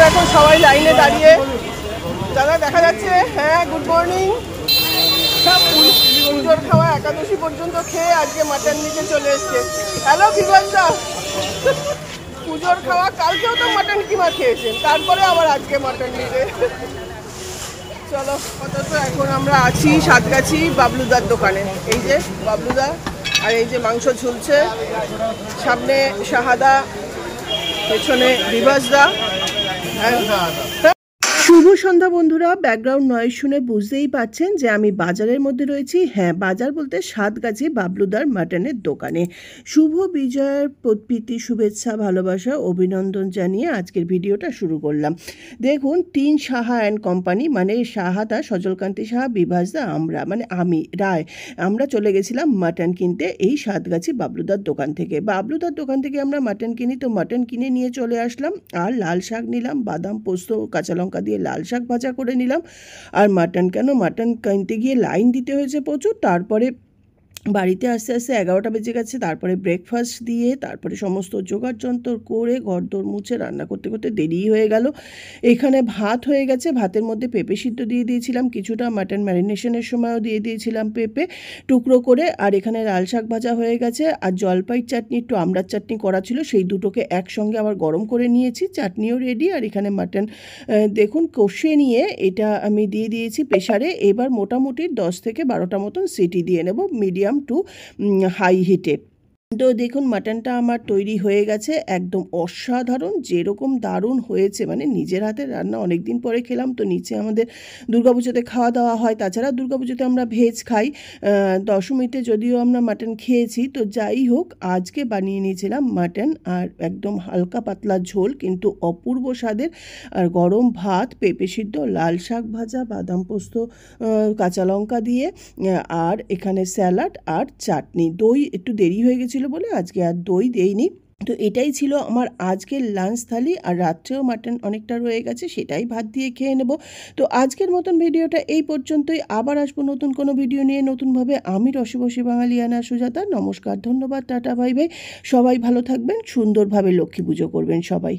এখন সবাই লাইনে দাঁড়িয়ে। দাদা দেখা যাচ্ছে? হ্যাঁ, গুড মর্নিং। পুজোর খাওয়া একাদশী পর্যন্ত খেয়ে আজকে মাটন নিতে চলে এসছে। হ্যালো বিভাসদা, পুজোর খাওয়া কালকেও তো মাটন কিমা খেয়েছেন, তারপরে আবার আজকে মাটন নিতে। চলো, আপাতত এখন আমরা আছি সাতগাছি বাবলুদার দোকানে। এই যে বাবলুদা, আর এই যে মাংস ঝুলছে, সামনে শাহাদা, পেছনে বিভাসদা। শুভ সন্ধ্যা বন্ধুরা। ব্যাকগ্রাউন্ড নয়েজ শুনে বুঝতেই পাচ্ছেন যে আমি বাজারের মধ্যে রয়েছি। হ্যাঁ, বাজার বলতে সাতগাছি বাবলুদার মাটনের দোকানে। শুভ বিজয়ের প্রীতি, শুভেচ্ছা, ভালোবাসা, অভিনন্দন জানিয়ে আজকের ভিডিওটা শুরু করলাম। দেখুন, তিন সাহা অ্যান্ড কোম্পানি, মানে শাহাদা, সজলকান্তি সাহা, বিভাসদা, আমি রায়, আমরা চলে গেছিলাম মাটন কিনতে এই সাতগাছি বাবলুদার দোকান থেকে। বাবলুদার দোকান থেকে আমরা মাটন কিনি, তো মাটন কিনে নিয়ে চলে আসলাম। আর লাল শাক নিলাম, বাদাম, পোস্ত, কাঁচা লঙ্কা দিয়ে লাল শাক ভাজা করে নিলাম। আর মাটন কিনতে গিয়ে লাইন দিতে হয়েছে প্রচুর। তারপরে বাড়িতে আস্তে আস্তে 11টা বেজে গেছে। তারপরে ব্রেকফাস্ট দিয়ে তারপরে সমস্ত জোগাড় যন্ত্র করে ঘরদোর মুছে রান্না করতে করতে দেরি হয়ে গেল। এখানে ভাত হয়ে গেছে, ভাতের মধ্যে পেঁপে সিদ্ধ দিয়ে দিয়েছিলাম, কিছুটা মাটন ম্যারিনেশনের সময়ও দিয়ে দিয়েছিলাম পেঁপে টুকরো করে। আর এখানে লাল শাক ভাজা হয়ে গেছে, আর জলপাইয়ের চাটনি, একটু আমড়ার চাটনি করা ছিল, সেই দুটোকে একসঙ্গে আবার গরম করে নিয়েছি। চাটনিও রেডি। আর এখানে মাটন দেখুন কষে নিয়ে এটা আমি দিয়ে দিয়েছি প্রেশারে। এবার মোটামুটি 10 থেকে 12টা মতন সিটি দিয়ে নেব, মিডিয়াম টু হাই হিটে। তো দেখুন মাটনটা আমার তৈরি হয়ে গেছে, একদম অসাধারণ, যেরকম দারুণ হয়েছে, মানে নিজের হাতের রান্না। অনেক দিন পরে খেলাম, তো নিচে আমাদের দুর্গাপুজোতে খাওয়া দাওয়া হয়, তাছাড়া দুর্গাপুজোতে আমরা ভেজ খাই, দশমীতে যদিও আমরা মাটন খেয়েছি। তো যাই হোক, আজকে বানিয়ে নিয়েছিলাম মাটন, আর একদম হালকা পাতলা ঝোল, কিন্তু অপূর্ব স্বাদের। আর গরম ভাত, পেঁপে সিদ্ধ, লাল শাক ভাজা, বাদাম পোস্ত, কাঁচা লঙ্কা দিয়ে, আর এখানে স্যালাড আর চাটনি। দই একটু দেরি হয়ে গেছিলো বলে আজকে আর দই দেইনি। তো এটাই ছিল আমার আজকের লাঞ্চ থালি। আর রাত্রেও মাটন অনেকটা রয়ে গেছে, সেটাই ভাত দিয়ে খেয়ে নেব। তো আজকের মতন ভিডিওটা এই পর্যন্তই। আবার আসবো নতুন কোনো ভিডিও নিয়ে, নতুনভাবে। আমি রসবসী বাঙালিয়ানা সুজাতা। নমস্কার, ধন্যবাদ, টাটা, বাই বাই। সবাই ভালো থাকবেন, সুন্দরভাবে লক্ষ্মী পুজো করবেন সবাই।